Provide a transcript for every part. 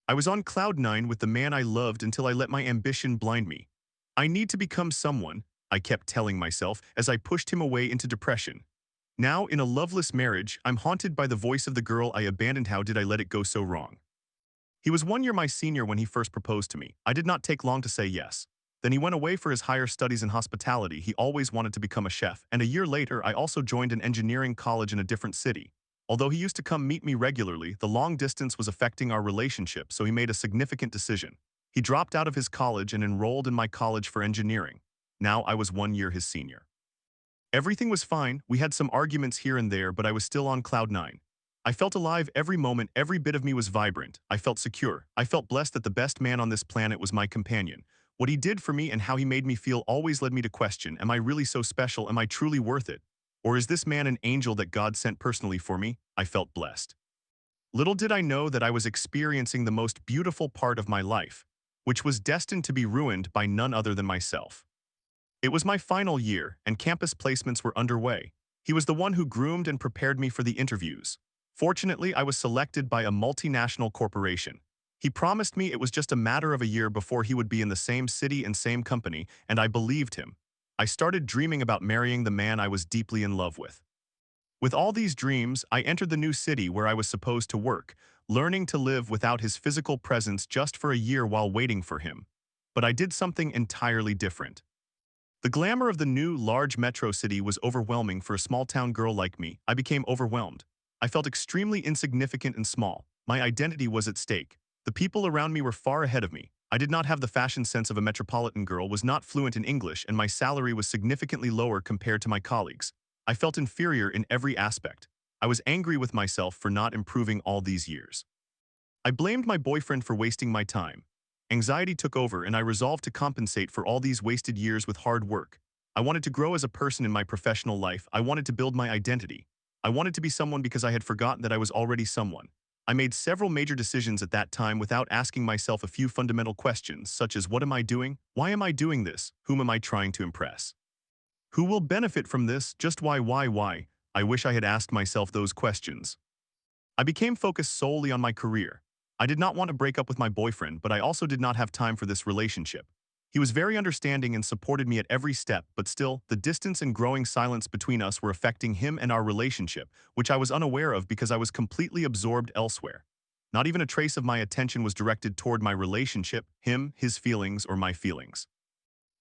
I was on cloud nine with the man I loved until I let my ambition blind me. I need to become someone, I kept telling myself as I pushed him away into depression. Now, in a loveless marriage, I'm haunted by the voice of the girl I abandoned. How did I let it go so wrong? He was 1 year my senior when he first proposed to me. I did not take long to say yes. Then he went away for his higher studies in hospitality. He always wanted to become a chef, and a year later I also joined an engineering college in a different city. Although he used to come meet me regularly, the long distance was affecting our relationship, so he made a significant decision. He dropped out of his college and enrolled in my college for engineering. Now I was 1 year his senior. Everything was fine. We had some arguments here and there, but I was still on cloud nine. I felt alive every moment. Every bit of me was vibrant. I felt secure. I felt blessed that the best man on this planet was my companion. What he did for me and how he made me feel always led me to question, am I really so special? Am I truly worth it? Or is this man an angel that God sent personally for me? I felt blessed. Little did I know that I was experiencing the most beautiful part of my life, which was destined to be ruined by none other than myself. It was my final year, and campus placements were underway. He was the one who groomed and prepared me for the interviews. Fortunately, I was selected by a multinational corporation. He promised me it was just a matter of a year before he would be in the same city and same company, and I believed him. I started dreaming about marrying the man I was deeply in love with. With all these dreams, I entered the new city where I was supposed to work, learning to live without his physical presence just for a year while waiting for him. But I did something entirely different. The glamour of the new, large metro city was overwhelming for a small-town girl like me. I became overwhelmed. I felt extremely insignificant and small. My identity was at stake. The people around me were far ahead of me. I did not have the fashion sense of a metropolitan girl, was not fluent in English, and my salary was significantly lower compared to my colleagues. I felt inferior in every aspect. I was angry with myself for not improving all these years. I blamed my boyfriend for wasting my time. Anxiety took over and I resolved to compensate for all these wasted years with hard work. I wanted to grow as a person in my professional life. I wanted to build my identity. I wanted to be someone because I had forgotten that I was already someone. I made several major decisions at that time without asking myself a few fundamental questions, such as what am I doing? Why am I doing this? Whom am I trying to impress? Who will benefit from this? Just why? I wish I had asked myself those questions. I became focused solely on my career. I did not want to break up with my boyfriend, but I also did not have time for this relationship. He was very understanding and supported me at every step, but still, the distance and growing silence between us were affecting him and our relationship, which I was unaware of because I was completely absorbed elsewhere. Not even a trace of my attention was directed toward my relationship, him, his feelings, or my feelings.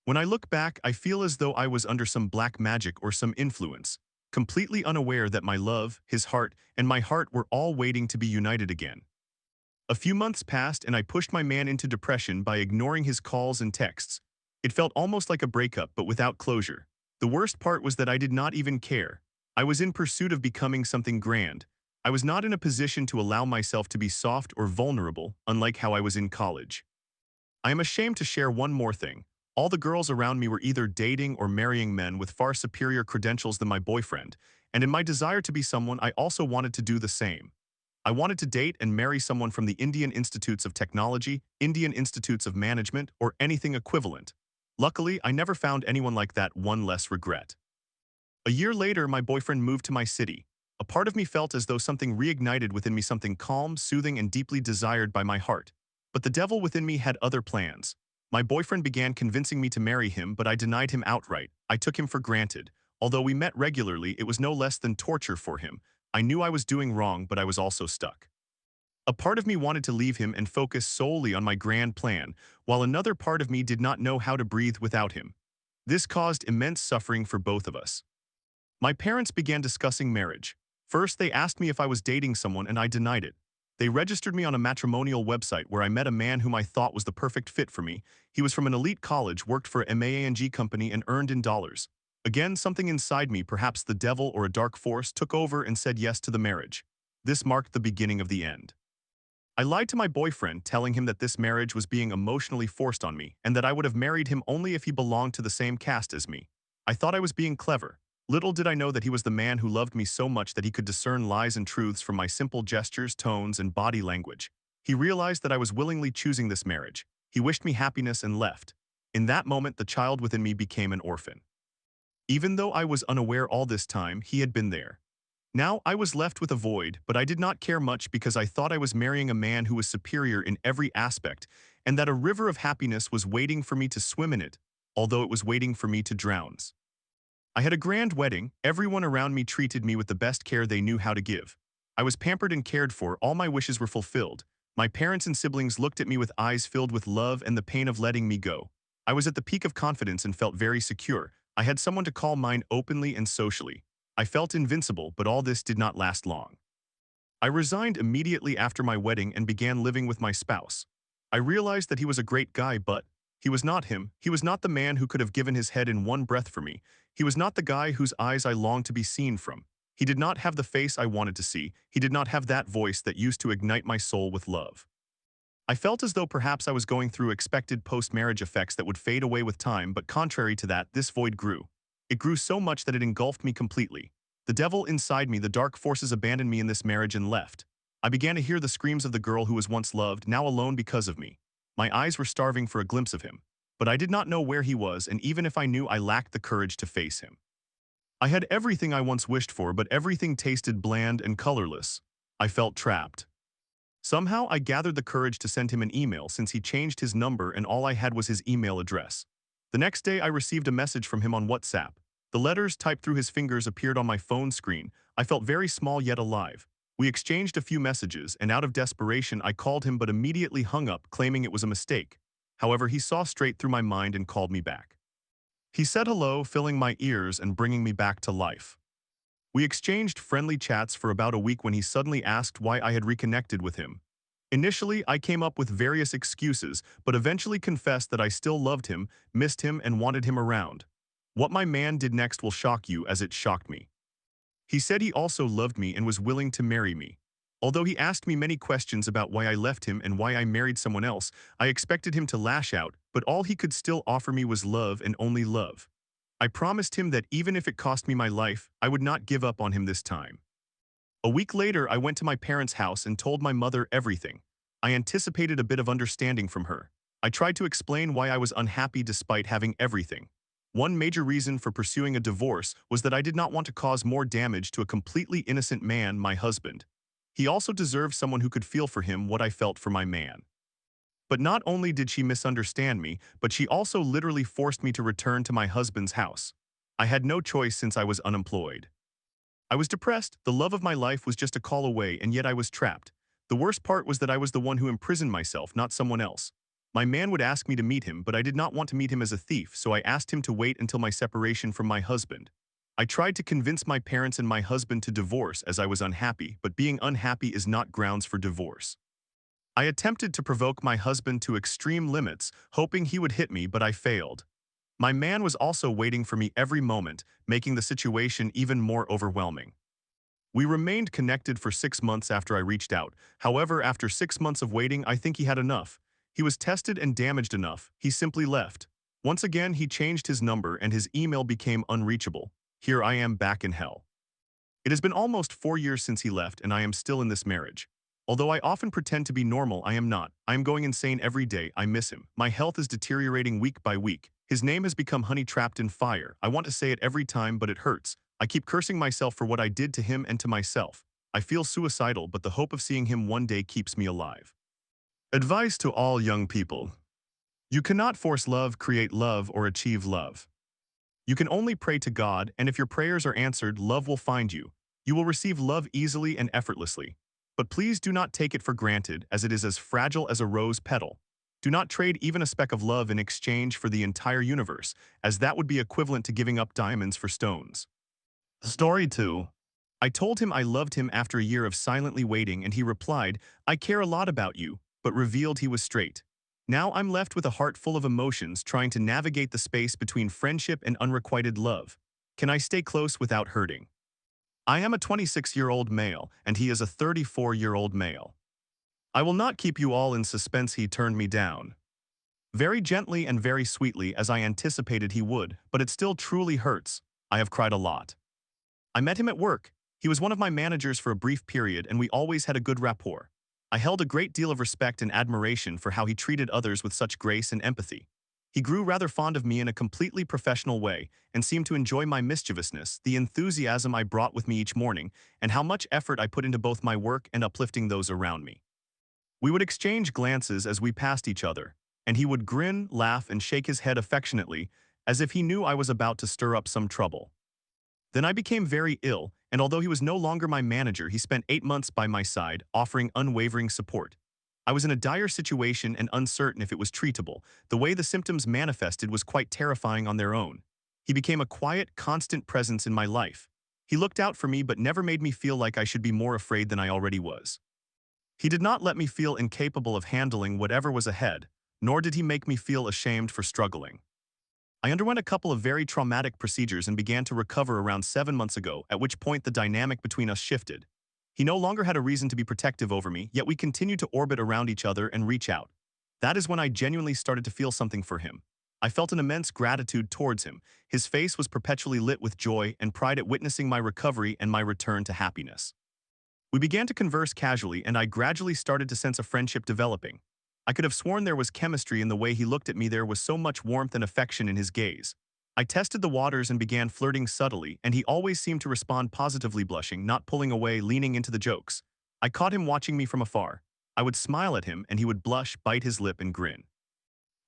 When I look back, I feel as though I was under some black magic or some influence, completely unaware that my love, his heart, and my heart were all waiting to be united again. A few months passed and I pushed my man into depression by ignoring his calls and texts. It felt almost like a breakup, but without closure. The worst part was that I did not even care. I was in pursuit of becoming something grand. I was not in a position to allow myself to be soft or vulnerable, unlike how I was in college. I am ashamed to share one more thing. All the girls around me were either dating or marrying men with far superior credentials than my boyfriend, and in my desire to be someone, I also wanted to do the same. I wanted to date and marry someone from the Indian Institutes of Technology, Indian Institutes of Management, or anything equivalent. Luckily, I never found anyone like that. One less regret. A year later, my boyfriend moved to my city. A part of me felt as though something reignited within me, something calm, soothing, and deeply desired by my heart. But the devil within me had other plans. My boyfriend began convincing me to marry him, but I denied him outright. I took him for granted. Although we met regularly, it was no less than torture for him. I knew I was doing wrong, but I was also stuck. A part of me wanted to leave him and focus solely on my grand plan, while another part of me did not know how to breathe without him. This caused immense suffering for both of us. My parents began discussing marriage. First, they asked me if I was dating someone, and I denied it. They registered me on a matrimonial website where I met a man whom I thought was the perfect fit for me. He was from an elite college, worked for a MANG company, and earned in dollars. Again, something inside me, perhaps the devil or a dark force, took over and said yes to the marriage. This marked the beginning of the end. I lied to my boyfriend, telling him that this marriage was being emotionally forced on me and that I would have married him only if he belonged to the same caste as me. I thought I was being clever. Little did I know that he was the man who loved me so much that he could discern lies and truths from my simple gestures, tones, and body language. He realized that I was willingly choosing this marriage. He wished me happiness and left. In that moment, the child within me became an orphan. Even though I was unaware all this time, he had been there. Now I was left with a void, but I did not care much because I thought I was marrying a man who was superior in every aspect, and that a river of happiness was waiting for me to swim in it, although it was waiting for me to drown. I had a grand wedding. Everyone around me treated me with the best care they knew how to give. I was pampered and cared for. All my wishes were fulfilled. My parents and siblings looked at me with eyes filled with love and the pain of letting me go. I was at the peak of confidence and felt very secure. I had someone to call mine openly and socially. I felt invincible, but all this did not last long. I resigned immediately after my wedding and began living with my spouse. I realized that he was a great guy, but he was not him. He was not the man who could have given his head in one breath for me. He was not the guy whose eyes I longed to be seen from. He did not have the face I wanted to see. He did not have that voice that used to ignite my soul with love. I felt as though perhaps I was going through expected post-marriage effects that would fade away with time, but contrary to that, this void grew. It grew so much that it engulfed me completely. The devil inside me, the dark forces abandoned me in this marriage and left. I began to hear the screams of the girl who was once loved, now alone because of me. My eyes were starving for a glimpse of him, but I did not know where he was, and even if I knew, I lacked the courage to face him. I had everything I once wished for, but everything tasted bland and colorless. I felt trapped. Somehow, I gathered the courage to send him an email since he changed his number and all I had was his email address. The next day, I received a message from him on WhatsApp. The letters typed through his fingers appeared on my phone screen. I felt very small yet alive. We exchanged a few messages, and out of desperation, I called him but immediately hung up, claiming it was a mistake. However, he saw straight through my mind and called me back. He said hello, filling my ears and bringing me back to life. We exchanged friendly chats for about a week when he suddenly asked why I had reconnected with him. Initially, I came up with various excuses, but eventually confessed that I still loved him, missed him, and wanted him around. What my man did next will shock you as it shocked me. He said he also loved me and was willing to marry me. Although he asked me many questions about why I left him and why I married someone else, I expected him to lash out, but all he could still offer me was love and only love. I promised him that even if it cost me my life, I would not give up on him this time. A week later, I went to my parents' house and told my mother everything. I anticipated a bit of understanding from her. I tried to explain why I was unhappy despite having everything. One major reason for pursuing a divorce was that I did not want to cause more damage to a completely innocent man, my husband. He also deserved someone who could feel for him what I felt for my man. But not only did she misunderstand me, but she also literally forced me to return to my husband's house. I had no choice since I was unemployed. I was depressed, the love of my life was just a call away, and yet I was trapped. The worst part was that I was the one who imprisoned myself, not someone else. My man would ask me to meet him, but I did not want to meet him as a thief, so I asked him to wait until my separation from my husband. I tried to convince my parents and my husband to divorce as I was unhappy, but being unhappy is not grounds for divorce. I attempted to provoke my husband to extreme limits, hoping he would hit me, but I failed. My man was also waiting for me every moment, making the situation even more overwhelming. We remained connected for 6 months after I reached out. However, after 6 months of waiting, I think he had enough. He was tested and damaged enough. He simply left. Once again, he changed his number and his email became unreachable. Here I am back in hell. It has been almost 4 years since he left and I am still in this marriage. Although I often pretend to be normal, I am not. I am going insane every day. I miss him. My health is deteriorating week by week. His name has become honey trapped in fire. I want to say it every time, but it hurts. I keep cursing myself for what I did to him and to myself. I feel suicidal, but the hope of seeing him one day keeps me alive. Advice to all young people. You cannot force love, create love, or achieve love. You can only pray to God, and if your prayers are answered, love will find you. You will receive love easily and effortlessly. But please do not take it for granted, as it is as fragile as a rose petal. Do not trade even a speck of love in exchange for the entire universe, as that would be equivalent to giving up diamonds for stones. Story 2. I told him I loved him after a year of silently waiting, and he replied, "I care a lot about you," but revealed he was straight. Now I'm left with a heart full of emotions, trying to navigate the space between friendship and unrequited love. Can I stay close without hurting? I am a 26-year-old male, and he is a 34-year-old male. I will not keep you all in suspense. He turned me down. Very gently and very sweetly, as I anticipated he would, but it still truly hurts. I have cried a lot. I met him at work. He was one of my managers for a brief period, and we always had a good rapport. I held a great deal of respect and admiration for how he treated others with such grace and empathy. He grew rather fond of me in a completely professional way and seemed to enjoy my mischievousness, the enthusiasm I brought with me each morning, and how much effort I put into both my work and uplifting those around me. We would exchange glances as we passed each other, and he would grin, laugh, and shake his head affectionately, as if he knew I was about to stir up some trouble. Then I became very ill, and although he was no longer my manager, he spent 8 months by my side, offering unwavering support. I was in a dire situation and uncertain if it was treatable. The way the symptoms manifested was quite terrifying on their own. He became a quiet, constant presence in my life. He looked out for me but never made me feel like I should be more afraid than I already was. He did not let me feel incapable of handling whatever was ahead, nor did he make me feel ashamed for struggling. I underwent a couple of very traumatic procedures and began to recover around 7 months ago, at which point the dynamic between us shifted. He no longer had a reason to be protective over me, yet we continued to orbit around each other and reach out. That is when I genuinely started to feel something for him. I felt an immense gratitude towards him. His face was perpetually lit with joy and pride at witnessing my recovery and my return to happiness. We began to converse casually, and I gradually started to sense a friendship developing. I could have sworn there was chemistry in the way he looked at me. There was so much warmth and affection in his gaze. I tested the waters and began flirting subtly, and he always seemed to respond positively, blushing, not pulling away, leaning into the jokes. I caught him watching me from afar. I would smile at him, and he would blush, bite his lip, and grin.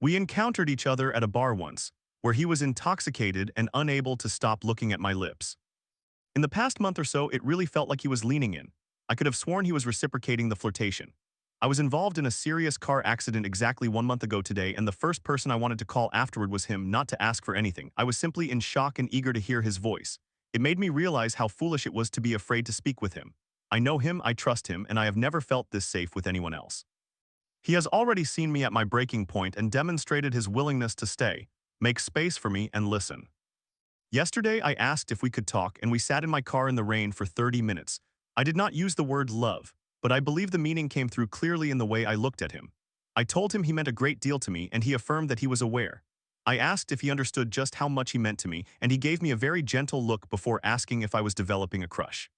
We encountered each other at a bar once, where he was intoxicated and unable to stop looking at my lips. In the past month or so, it really felt like he was leaning in. I could have sworn he was reciprocating the flirtation. I was involved in a serious car accident exactly 1 month ago today, and the first person I wanted to call afterward was him, not to ask for anything. I was simply in shock and eager to hear his voice. It made me realize how foolish it was to be afraid to speak with him. I know him, I trust him, and I have never felt this safe with anyone else. He has already seen me at my breaking point and demonstrated his willingness to stay, make space for me, and listen. Yesterday, I asked if we could talk, and we sat in my car in the rain for 30 minutes. I did not use the word love, but I believe the meaning came through clearly in the way I looked at him. I told him he meant a great deal to me, and he affirmed that he was aware. I asked if he understood just how much he meant to me, and he gave me a very gentle look before asking if I was developing a crush.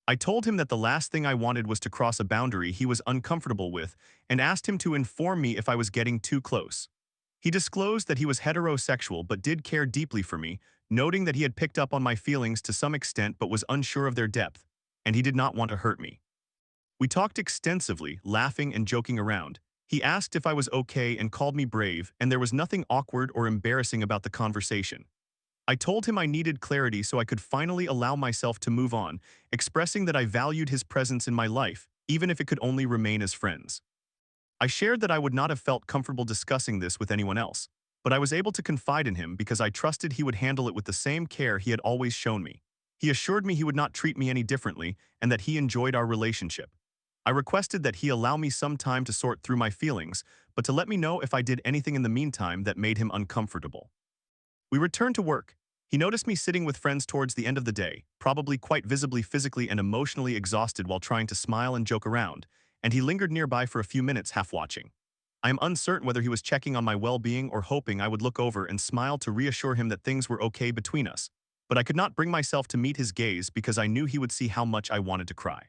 I told him that the last thing I wanted was to cross a boundary he was uncomfortable with, and asked him to inform me if I was getting too close. He disclosed that he was heterosexual but did care deeply for me, noting that he had picked up on my feelings to some extent but was unsure of their depth, and he did not want to hurt me. We talked extensively, laughing and joking around. He asked if I was okay and called me brave, and there was nothing awkward or embarrassing about the conversation. I told him I needed clarity so I could finally allow myself to move on, expressing that I valued his presence in my life, even if it could only remain as friends. I shared that I would not have felt comfortable discussing this with anyone else, but I was able to confide in him because I trusted he would handle it with the same care he had always shown me. He assured me he would not treat me any differently and that he enjoyed our relationship. I requested that he allow me some time to sort through my feelings, but to let me know if I did anything in the meantime that made him uncomfortable. We returned to work. He noticed me sitting with friends towards the end of the day, probably quite visibly physically and emotionally exhausted while trying to smile and joke around, and he lingered nearby for a few minutes half watching. I am uncertain whether he was checking on my well-being or hoping I would look over and smile to reassure him that things were okay between us, but I could not bring myself to meet his gaze because I knew he would see how much I wanted to cry.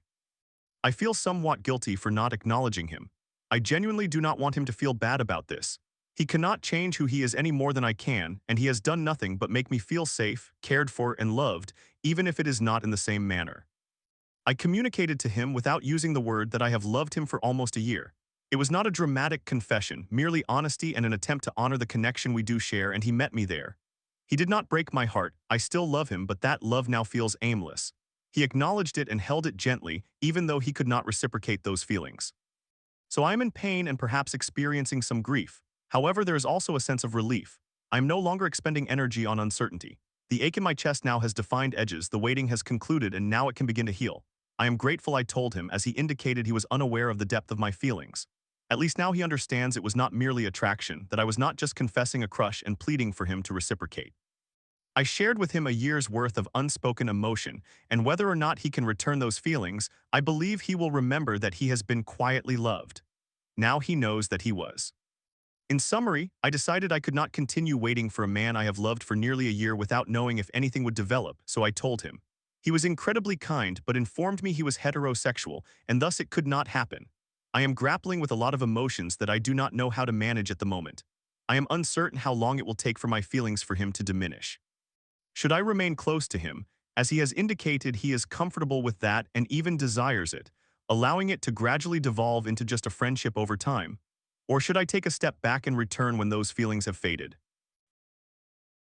I feel somewhat guilty for not acknowledging him. I genuinely do not want him to feel bad about this. He cannot change who he is any more than I can, and he has done nothing but make me feel safe, cared for, and loved, even if it is not in the same manner. I communicated to him without using the word that I have loved him for almost a year. It was not a dramatic confession, merely honesty and an attempt to honor the connection we do share, and he met me there. He did not break my heart. I still love him, but that love now feels aimless. He acknowledged it and held it gently, even though he could not reciprocate those feelings. So I am in pain and perhaps experiencing some grief. However, there is also a sense of relief. I am no longer expending energy on uncertainty. The ache in my chest now has defined edges, the waiting has concluded, and now it can begin to heal. I am grateful I told him, as he indicated he was unaware of the depth of my feelings. At least now he understands it was not merely attraction, that I was not just confessing a crush and pleading for him to reciprocate. I shared with him a year's worth of unspoken emotion, and whether or not he can return those feelings, I believe he will remember that he has been quietly loved. Now he knows that he was. In summary, I decided I could not continue waiting for a man I have loved for nearly a year without knowing if anything would develop, so I told him. He was incredibly kind but informed me he was heterosexual, and thus it could not happen. I am grappling with a lot of emotions that I do not know how to manage at the moment. I am uncertain how long it will take for my feelings for him to diminish. Should I remain close to him, as he has indicated he is comfortable with that and even desires it, allowing it to gradually devolve into just a friendship over time? Or should I take a step back and return when those feelings have faded?